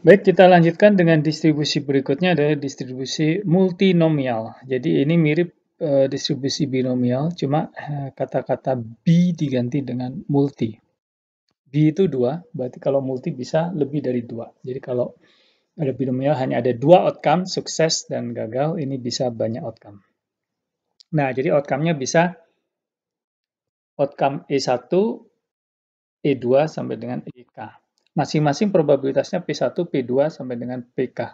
Baik, kita lanjutkan dengan distribusi berikutnya adalah distribusi multinomial. Jadi ini mirip distribusi binomial, cuma kata-kata B diganti dengan multi. B itu 2, berarti kalau multi bisa lebih dari 2. Jadi kalau ada binomial hanya ada 2 outcome, sukses dan gagal, ini bisa banyak outcome. Nah, jadi outcome-nya bisa outcome E1, E2 sampai dengan EK. Masing-masing probabilitasnya P1, P2 sampai dengan PK.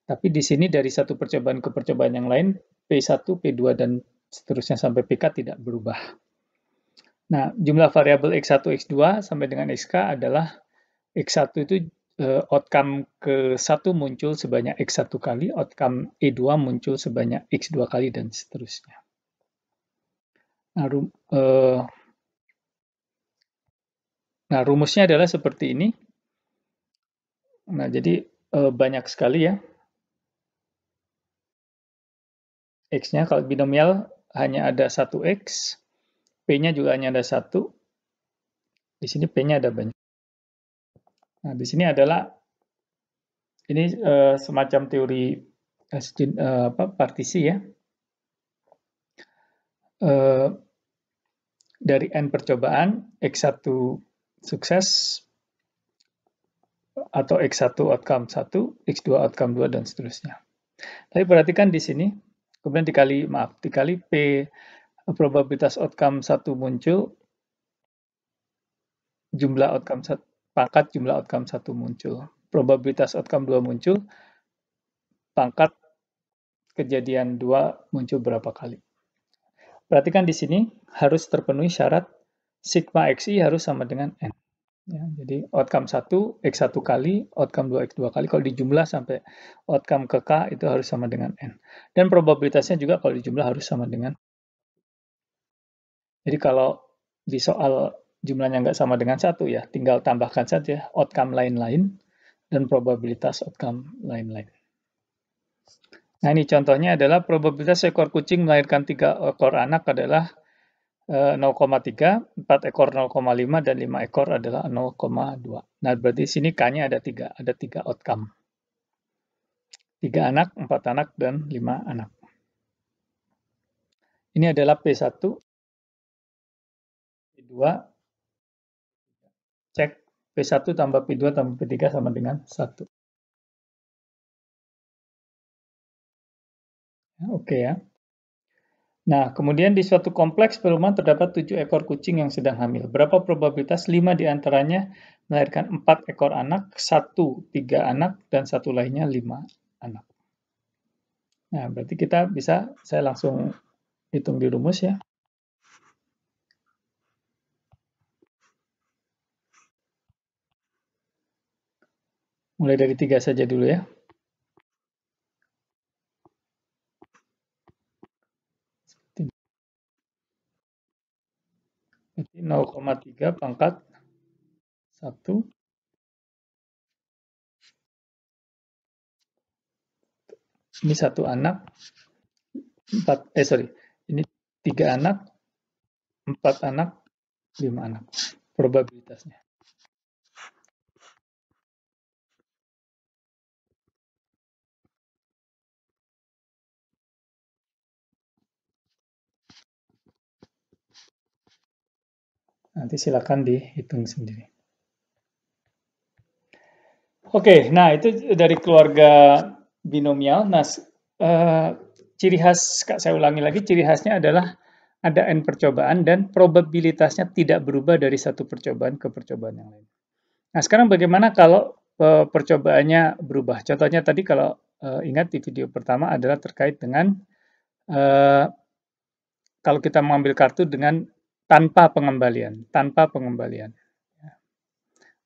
Tapi di sini dari satu percobaan ke percobaan yang lain, P1, P2, dan seterusnya sampai PK tidak berubah. Nah, jumlah variabel X1, X2 sampai dengan XK adalah X1 itu outcome ke-1 muncul sebanyak X1 kali, outcome E2 muncul sebanyak X2 kali, dan seterusnya. Nah, rumusnya adalah seperti ini. Nah, jadi banyak sekali ya X-nya. Kalau binomial hanya ada 1X, P-nya juga hanya ada 1. Di sini P-nya ada banyak. Nah, di sini adalah ini semacam teori partisi ya. Dari N percobaan, X1 sukses, atau X1 outcome 1, X2 outcome 2, dan seterusnya. Tapi perhatikan di sini, kemudian dikali P probabilitas outcome 1 muncul, jumlah outcome 1, pangkat jumlah outcome 1 muncul. Probabilitas outcome 2 muncul, pangkat kejadian 2 muncul berapa kali. Perhatikan di sini harus terpenuhi syarat sigma xi harus sama dengan N. Ya, jadi outcome 1, X1 kali, outcome 2, X2 kali. Kalau dijumlah sampai outcome ke K itu harus sama dengan N. Dan probabilitasnya juga kalau dijumlah harus sama dengan. Jadi kalau di soal jumlahnya nggak sama dengan 1 ya, tinggal tambahkan saja outcome lain-lain dan probabilitas outcome lain-lain. Nah, ini contohnya adalah probabilitas seekor kucing melahirkan 3 ekor anak adalah 0,3, 4 ekor 0,5, dan 5 ekor adalah 0,2. Nah, berarti sini K-nya ada 3 outcome. 3 anak, 4 anak, dan 5 anak. Ini adalah P1, P2, cek P1 tambah P2 tambah P3 sama dengan 1. Oke ya. Nah, kemudian di suatu kompleks perumahan terdapat 7 ekor kucing yang sedang hamil. Berapa probabilitas 5 diantaranya melahirkan 4 ekor anak, 1 3 anak, dan 1 lainnya 5 anak. Nah, berarti kita bisa, saya langsung hitung di rumus ya. Mulai dari 3 saja dulu ya. Jadi 0,3 pangkat 1. Ini 1 anak, 4, ini 3 anak, 4 anak, 5 anak. Probabilitasnya. Nanti silakan dihitung sendiri. Oke, nah itu dari keluarga binomial. Nah, ciri khas, saya ulangi lagi, ciri khasnya adalah ada N percobaan dan probabilitasnya tidak berubah dari satu percobaan ke percobaan yang lain. Nah, sekarang bagaimana kalau percobaannya berubah? Contohnya tadi kalau ingat di video pertama adalah terkait dengan kalau kita mengambil kartu dengan tanpa pengembalian.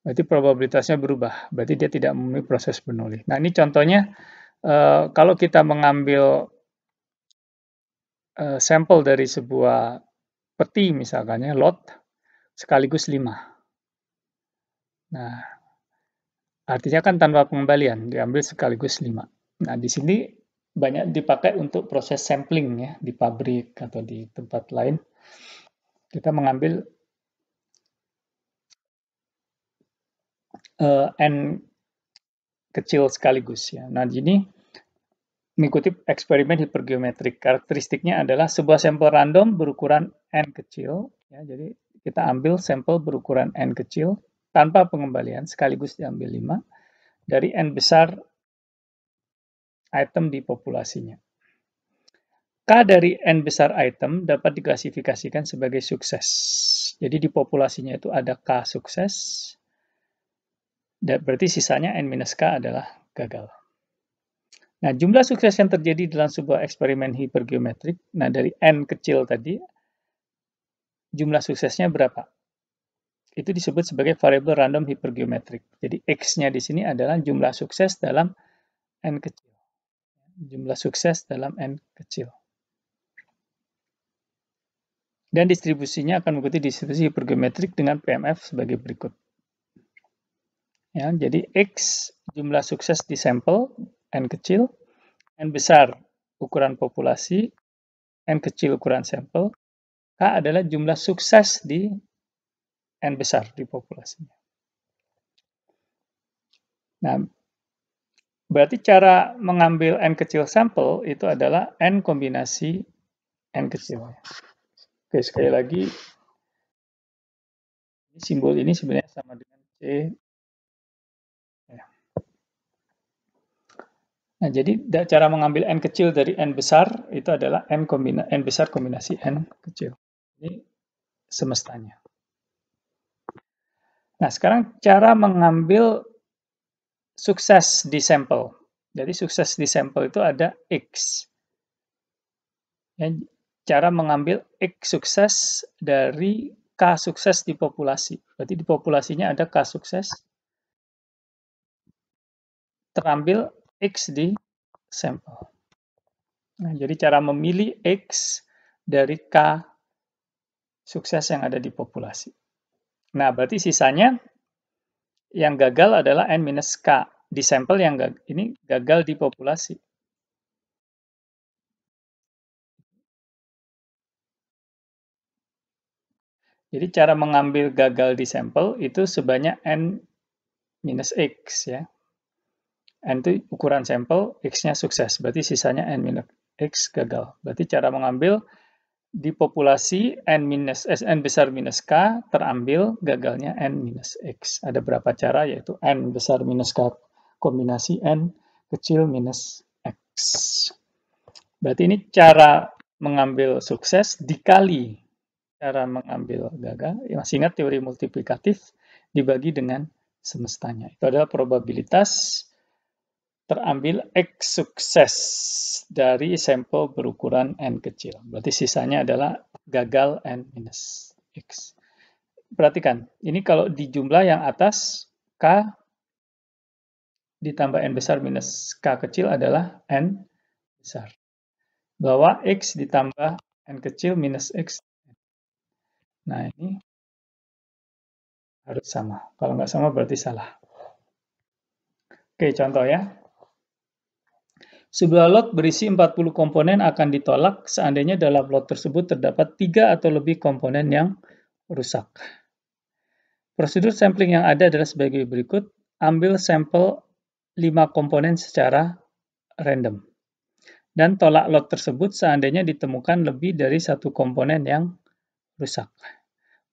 Berarti probabilitasnya berubah, berarti dia tidak memenuhi proses Bernoulli. Nah, ini contohnya kalau kita mengambil sampel dari sebuah peti misalkan ya, lot sekaligus 5. Nah, artinya kan tanpa pengembalian, diambil sekaligus 5. Nah, di sini banyak dipakai untuk proses sampling ya, di pabrik atau di tempat lain. Kita mengambil N kecil sekaligus ya. Nah, ini mengikuti eksperimen hipergeometrik. Karakteristiknya adalah sebuah sampel random berukuran n kecil ya. Jadi kita ambil sampel berukuran n kecil tanpa pengembalian, sekaligus diambil 5 dari n besar item di populasinya. K dari n besar item dapat diklasifikasikan sebagai sukses. Jadi di populasinya itu ada K sukses, dan berarti sisanya n-K adalah gagal. Nah, jumlah sukses yang terjadi dalam sebuah eksperimen hipergeometrik, nah dari n kecil tadi, jumlah suksesnya berapa? Itu disebut sebagai variabel random hipergeometrik. Jadi X-nya di sini adalah jumlah sukses dalam n kecil. Jumlah sukses dalam n kecil. Dan distribusinya akan mengikuti distribusi hipergeometrik dengan PMF sebagai berikut. Ya, jadi X jumlah sukses di sampel, N kecil, N besar ukuran populasi, N kecil ukuran sampel, K adalah jumlah sukses di N besar di populasinya. Nah, berarti cara mengambil N kecil sampel itu adalah N kombinasi N kecil. Oke, sekali lagi, simbol ini sebenarnya sama dengan C. Nah, jadi cara mengambil N kecil dari N besar itu adalah N besar kombinasi N kecil. Ini semestanya. Nah, sekarang cara mengambil sukses di sampel. Jadi sukses di sampel itu ada X. Ya, cara mengambil X sukses dari K sukses di populasi. Berarti di populasinya ada K sukses, terambil X di sampel. Nah, jadi cara memilih X dari K sukses yang ada di populasi. Nah, berarti sisanya yang gagal adalah N-K di sampel yang ini gagal di populasi. Jadi cara mengambil gagal di sampel itu sebanyak N-X ya. N itu ukuran sampel, X-nya sukses, berarti sisanya N-X gagal. Berarti cara mengambil di populasi N besar minus K terambil gagalnya N-X. Ada berapa cara, yaitu N besar minus K kombinasi N kecil minus X. Berarti ini cara mengambil sukses dikali cara mengambil gagal. Masih ingat teori multiplikatif dibagi dengan semestanya. Itu adalah probabilitas terambil X sukses dari sampel berukuran N kecil. Berarti sisanya adalah gagal N-X. Perhatikan, ini kalau di jumlah yang atas, K ditambah N besar minus K kecil adalah N besar. Bahwa X ditambah N kecil minus X. Nah, ini harus sama. Kalau nggak sama berarti salah. Oke, contoh ya. Sebuah lot berisi 40 komponen akan ditolak seandainya dalam lot tersebut terdapat 3 atau lebih komponen yang rusak. Prosedur sampling yang ada adalah sebagai berikut. Ambil sampel 5 komponen secara random. Dan tolak lot tersebut seandainya ditemukan lebih dari satu komponen yang rusak.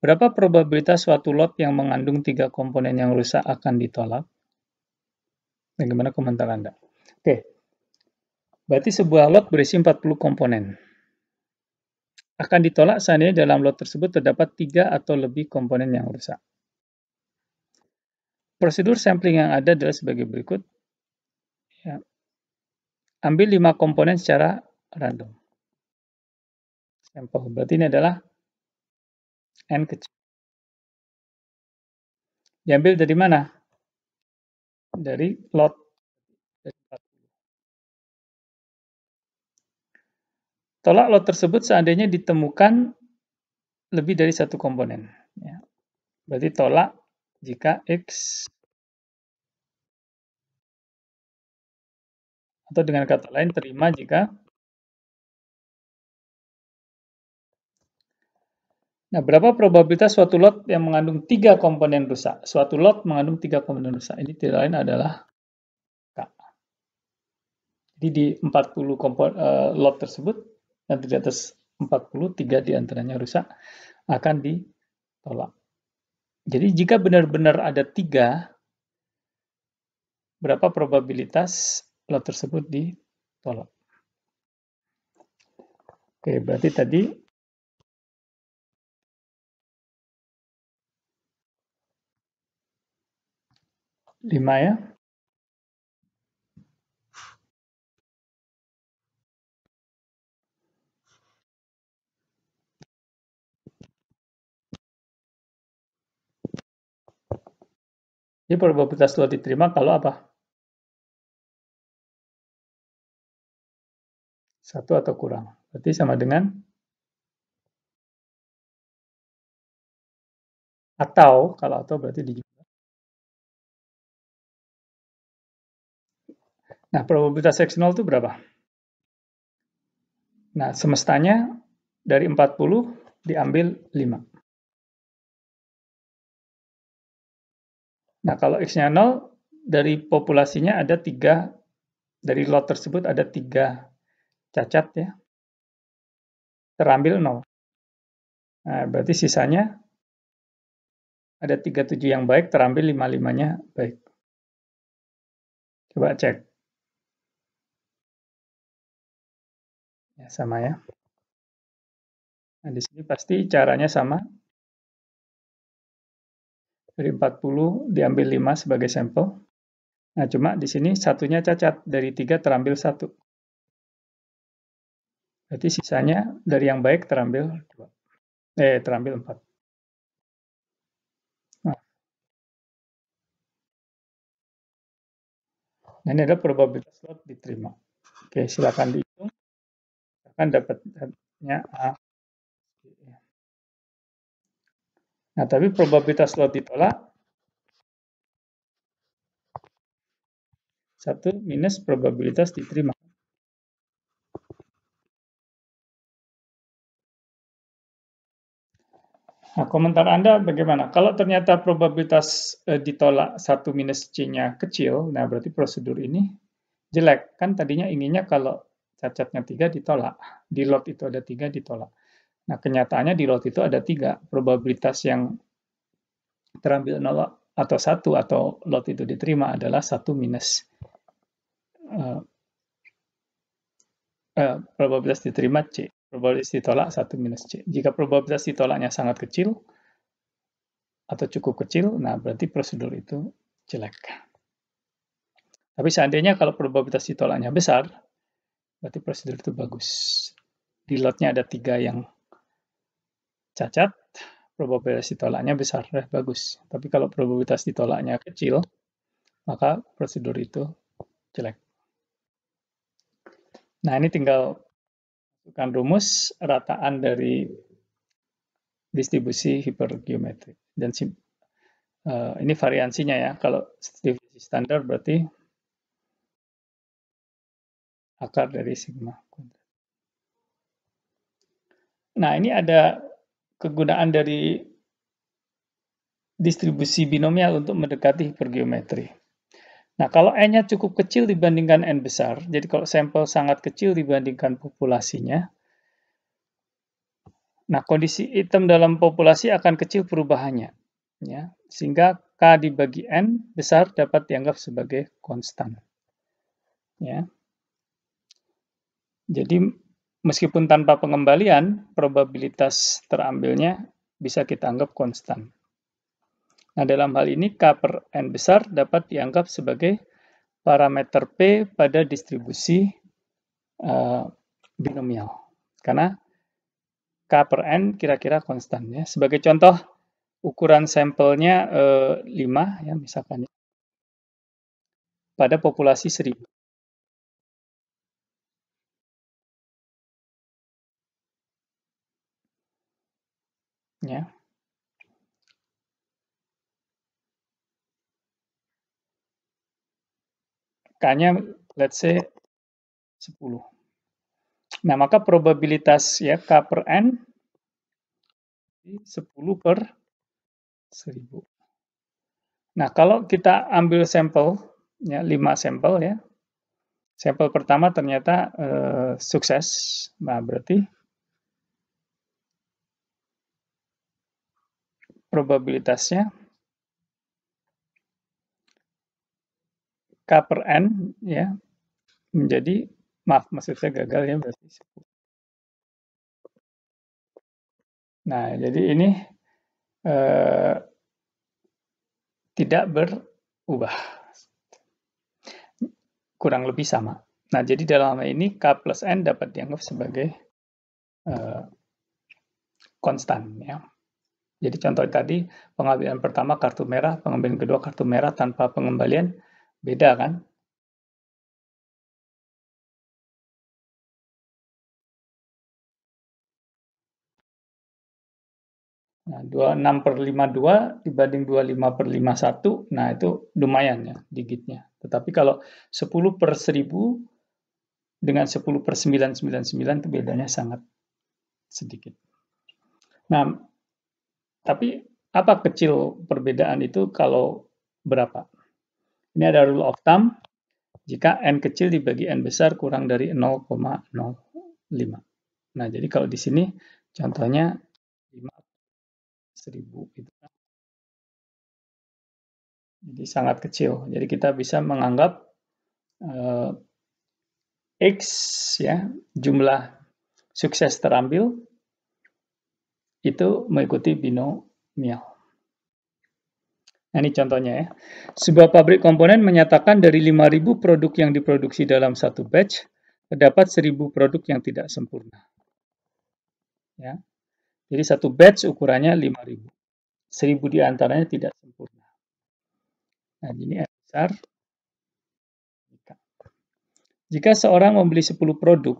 Berapa probabilitas suatu lot yang mengandung 3 komponen yang rusak akan ditolak? Bagaimana komentar Anda? Oke, berarti sebuah lot berisi 40 komponen. Akan ditolak seandainya dalam lot tersebut terdapat 3 atau lebih komponen yang rusak. Prosedur sampling yang ada adalah sebagai berikut. Ya. Ambil 5 komponen secara random. Sampel, berarti ini adalah N kecil. Diambil dari mana? Dari lot. Tolak lot tersebut seandainya ditemukan lebih dari satu komponen. Ya. Berarti tolak jika X, atau dengan kata lain terima jika. Nah, berapa probabilitas suatu lot yang mengandung 3 komponen rusak? Suatu lot mengandung 3 komponen rusak. Ini tidak lain adalah Jadi di 40 lot tersebut, dan di atas 40, 3 diantaranya rusak, akan ditolak. Jadi jika benar-benar ada 3, berapa probabilitas lot tersebut ditolak? Oke, berarti tadi 5 ya. Jadi probabilitas lot diterima kalau apa? 1 atau kurang. Berarti sama dengan atau, kalau atau berarti dijumlah. Nah, probabilitas X0 itu berapa? Nah, semestanya dari 40 diambil 5. Nah, kalau X-nya 0, dari populasinya ada 3, dari lot tersebut ada 3 cacat ya, terambil 0. Nah, berarti sisanya ada 37 yang baik, terambil 5-5-nya baik. Coba cek. Ya, sama ya. Nah, di sini pasti caranya sama. Dari 40 diambil 5 sebagai sampel. Nah, cuma di sini satunya cacat, dari 3 terambil 1. Berarti sisanya dari yang baik terambil 2. Terambil 4. Nah, ini ada probabilitas lot diterima. Oke, silakan dihitung. Akan dapatnya A. Nah, tapi probabilitas lot ditolak 1 minus probabilitas diterima. Nah, komentar Anda bagaimana? Kalau ternyata probabilitas ditolak 1 minus C-nya kecil, nah berarti prosedur ini jelek. Kan tadinya inginnya kalau cacatnya 3 ditolak. Di lot itu ada 3 ditolak. Nah, kenyataannya di lot itu ada 3. Probabilitas yang terambil 0 atau 1 atau lot itu diterima adalah 1 minus probabilitas diterima C. Probabilitas ditolak 1 minus C. Jika probabilitas ditolaknya sangat kecil atau cukup kecil, nah berarti prosedur itu jelek. Tapi seandainya kalau probabilitas ditolaknya besar, berarti prosedur itu bagus. Di lotnya ada 3 yang cacat, probabilitas ditolaknya besar, bagus. Tapi kalau probabilitas ditolaknya kecil, maka prosedur itu jelek. Nah, ini tinggal masukkan rumus rataan dari distribusi hipergeometrik. Dan ini variansinya ya. Kalau distribusi standar berarti akar dari sigma. Nah, ini ada kegunaan dari distribusi binomial untuk mendekati hipergeometri. Nah, kalau N-nya cukup kecil dibandingkan N besar, jadi kalau sampel sangat kecil dibandingkan populasinya, nah kondisi item dalam populasi akan kecil perubahannya, ya, sehingga K dibagi N besar dapat dianggap sebagai konstan. Ya. Jadi meskipun tanpa pengembalian, probabilitas terambilnya bisa kita anggap konstan. Nah, dalam hal ini K per N besar dapat dianggap sebagai parameter P pada distribusi binomial. Karena K per N kira-kira konstan. Ya. Sebagai contoh, ukuran sampelnya 5, ya, misalkan, pada populasi 1000. Ya. K-nya let's say 10. Nah, maka probabilitas ya K per N 10 per 1000. Nah, kalau kita ambil sampel ya 5 sampel ya. Sampel pertama ternyata sukses. Nah, berarti probabilitasnya K per N ya menjadi, maksud saya gagal ya berarti. Nah, jadi ini eh, tidak berubah, kurang lebih sama. Nah, jadi dalam hal ini K plus N dapat dianggap sebagai eh, konstan ya. Jadi contoh tadi pengambilan pertama kartu merah, pengambilan kedua kartu merah tanpa pengembalian beda kan? Nah, 26/52 dibanding 25/51, nah itu lumayan ya digitnya. Tetapi kalau 10/1000 dengan 10/999 itu bedanya sangat sedikit. Nah, tapi apa kecil perbedaan itu kalau berapa? Ini ada rule of thumb, jika n kecil dibagi n besar kurang dari 0,05. Nah, jadi kalau di sini contohnya 5.000 gitu kan. Jadi sangat kecil. Jadi kita bisa menganggap eh, X ya, jumlah sukses terambil itu mengikuti binomial. Nah, ini contohnya ya. Sebuah pabrik komponen menyatakan dari 5.000 produk yang diproduksi dalam satu batch, terdapat 1.000 produk yang tidak sempurna. Ya. Jadi satu batch ukurannya 5.000. 1.000 diantaranya tidak sempurna. Nah, ini N besar. Jika seorang membeli 10 produk,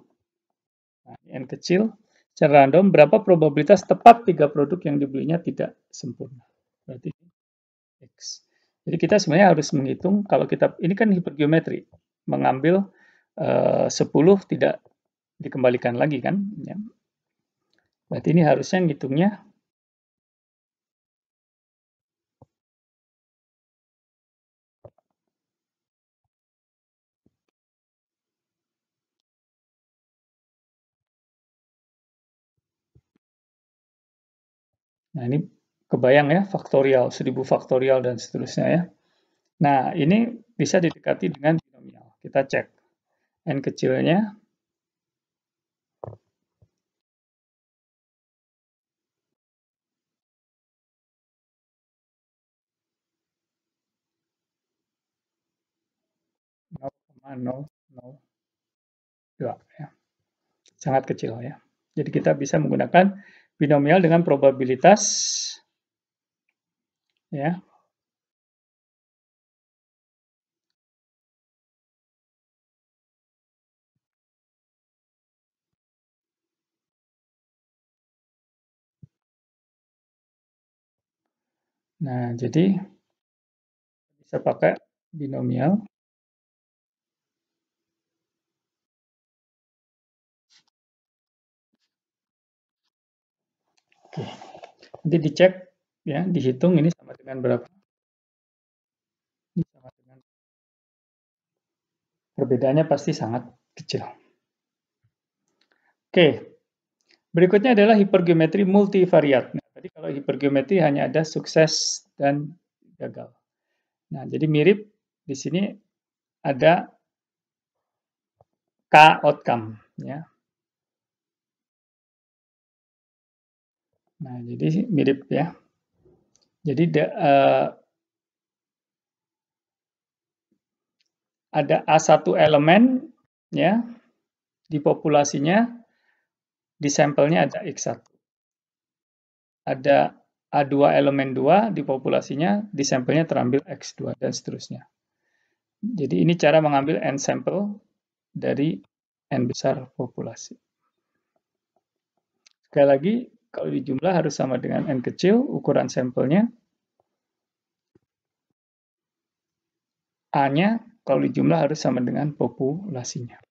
nah, N kecil, secara random, berapa probabilitas tepat 3 produk yang dibelinya tidak sempurna? Berarti X. Jadi kita sebenarnya harus menghitung, kalau kita, ini kan hipergeometri, mengambil 10 tidak dikembalikan lagi kan. Ya. Berarti ini harusnya ngitungnya. Nah, ini kebayang ya, faktorial, 1000 faktorial dan seterusnya ya. Nah, ini bisa didekati dengan binomial. Kita cek. N kecilnya nol koma nol nol dua ya. Sangat kecil ya. Jadi kita bisa menggunakan binomial dengan probabilitas ya. Nah, jadi bisa pakai binomial. Oke. Nanti dicek ya, dihitung ini sama dengan berapa. Ini sama dengan, perbedaannya pasti sangat kecil. Oke. Berikutnya adalah hipergeometri multivariat. Nah, tadi kalau hipergeometri hanya ada sukses dan gagal. Nah, jadi mirip di sini ada K outcome ya. Nah, jadi mirip ya. Jadi ada A1 elemen ya di populasinya, di sampelnya ada X1. Ada A2 elemen 2 di populasinya, di sampelnya terambil X2 dan seterusnya. Jadi ini cara mengambil N sampel dari N besar populasi. Sekali lagi, kalau dijumlah harus sama dengan N kecil, ukuran sampelnya. A-nya kalau dijumlah harus sama dengan populasinya.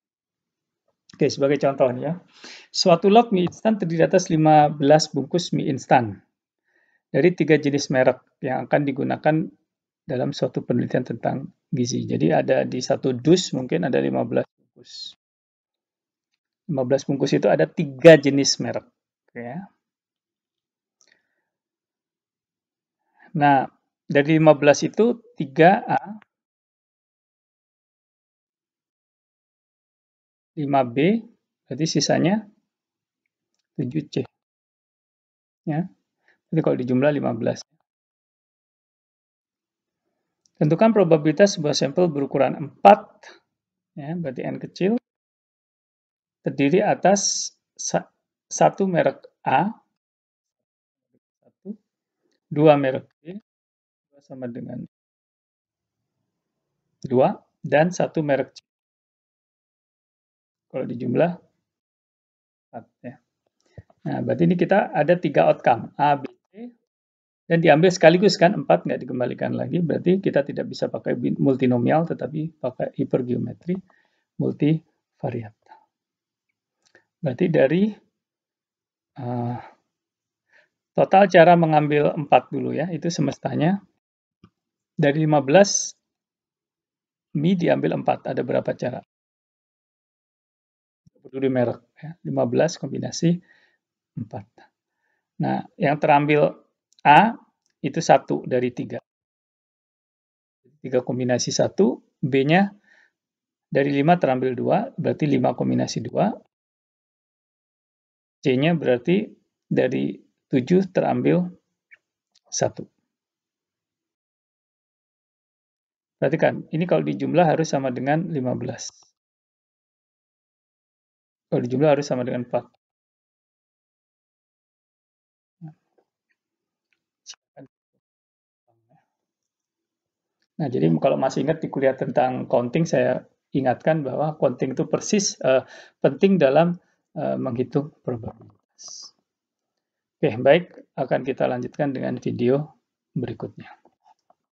Oke, sebagai contoh ya. Suatu log mie instan terdiri atas 15 bungkus mie instan dari 3 jenis merek yang akan digunakan dalam suatu penelitian tentang gizi. Jadi ada di satu dus mungkin ada 15 bungkus. 15 bungkus itu ada 3 jenis merek. Ya. Nah, dari 15 itu 3A, 5B, berarti sisanya 7C. Ya. Jadi kalau dijumlah 15. Tentukan probabilitas sebuah sampel berukuran 4, ya, berarti N kecil, terdiri atas satu merek A, 2 merek B, sama dengan 2, dan 1 merek C. Kalau dijumlah 4. Ya. Nah, berarti ini kita ada 3 outcome, A, B, C, dan diambil sekaligus kan, 4 nggak dikembalikan lagi, berarti kita tidak bisa pakai multinomial, tetapi pakai hipergeometri multivariat. Berarti dari total cara mengambil 4 dulu ya, itu semestanya. Dari 15, mie diambil 4, ada berapa cara? Peduli merek, ya. 15 kombinasi 4. Nah, yang terambil A, itu 1 dari 3. 3 kombinasi 1, B-nya dari 5 terambil 2, berarti 5 kombinasi 2. C-nya berarti dari 7 terambil 1. Perhatikan, ini kalau dijumlah harus sama dengan 15. Kalau dijumlah harus sama dengan 4. Nah, jadi kalau masih ingat di kuliah tentang counting, saya ingatkan bahwa counting itu persis penting dalam menghitung probabilitas. Oke, baik, akan kita lanjutkan dengan video berikutnya.